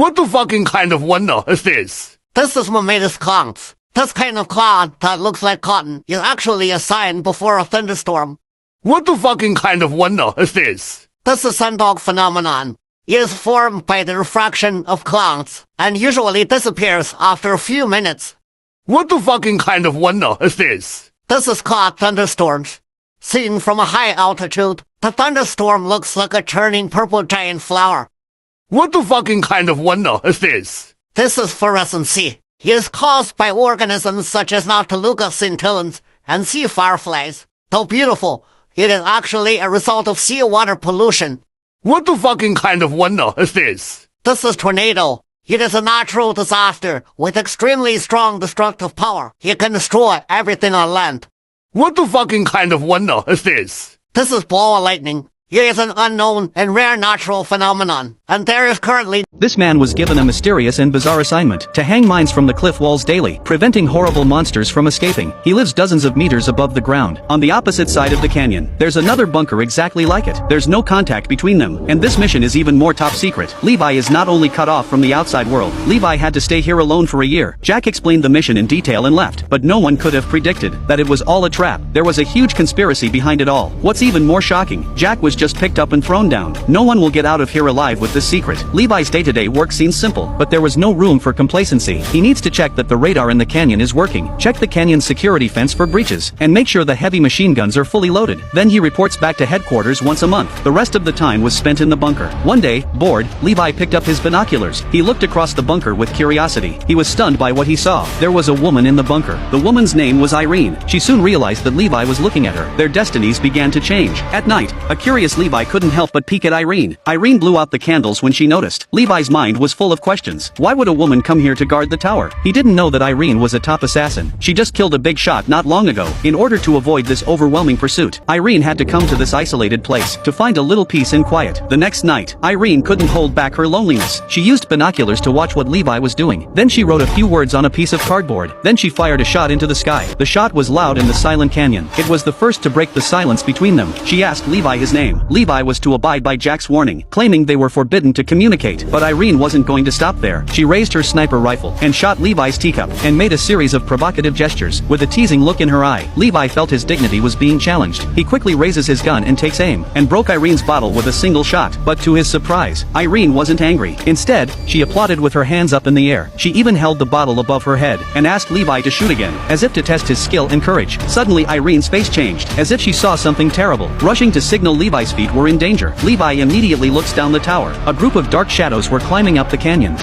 What the fucking kind of wonder is this? This is Mamatus Conch. This kind of cloud that looks like cotton is actually a sign before a thunderstorm. What the fucking kind of wonder is this? This is sundog phenomenon. It is formed by the refraction of clouds and usually disappears after a few minutes. What the fucking kind of wonder is this? This is called thunderstorms. Seen from a high altitude, the thunderstorm looks like a turning purple giant flower. What the fucking kind of wonder is this? This is fluorescency. It is caused by organisms such as Noctiluca scintillans and sea fireflies. Though beautiful, it is actually a result of seawater pollution. What the fucking kind of wonder is this? This is tornado. It is a natural disaster with extremely strong destructive power. It can destroy everything on land. What the fucking kind of wonder is this? This is ball of lightning. It is an unknown and rare natural phenomenon, and there is currently... This man was given a mysterious and bizarre assignment to hang mines from the cliff walls daily, preventing horrible monsters from escaping. He lives dozens of meters above the ground. On the opposite side of the canyon, there's another bunker exactly like it. There's no contact between them, and this mission is even more top secret. Levi is not only cut off from the outside world, Levi had to stay here alone for a year. Jack explained the mission in detail and left, but no one could have predicted that it was all a trap. There was a huge conspiracy behind it all. What's even more shocking, Jack was just picked up and thrown down. No one will get out of here alive with this secret. Levi's day-to-day work seems simple, but there was no room for complacency. He needs to check that the radar in the canyon is working, check the canyon's security fence for breaches, and make sure the heavy machine guns are fully loaded. Then he reports back to headquarters once a month. The rest of the time was spent in the bunker. One day, bored, Levi picked up his binoculars. He looked across the bunker with curiosity. He was stunned by what he saw. There was a woman in the bunker. The woman's name was Irene. She soon realized that Levi was looking at her. Their destinies began to change. At night, a curious Levi couldn't help but peek at Irene. Irene blew out the candles when she noticed. Levi's mind was full of questions. Why would a woman come here to guard the tower? He didn't know that Irene was a top assassin. She just killed a big shot not long ago. In order to avoid this overwhelming pursuit, Irene had to come to this isolated place to find a little peace and quiet. The next night, Irene couldn't hold back her loneliness. She used binoculars to watch what Levi was doing. Then she wrote a few words on a piece of cardboard. Then she fired a shot into the sky. The shot was loud in the silent canyon. It was the first to break the silence between them. She asked Levi his name. Levi was to abide by Jack's warning, claiming they were forbidden to communicate. But Irene wasn't going to stop there. She raised her sniper rifle and shot Levi's teacup and made a series of provocative gestures. With a teasing look in her eye, Levi felt his dignity was being challenged. He quickly raises his gun and takes aim, and broke Irene's bottle with a single shot. But to his surprise, Irene wasn't angry. Instead, she applauded with her hands up in the air. She even held the bottle above her head and asked Levi to shoot again, as if to test his skill and courage. Suddenly Irene's face changed, as if she saw something terrible. Rushing to signal Levi's feet were in danger, Levi immediately looks down the tower. A group of dark shadows were climbing up the canyon.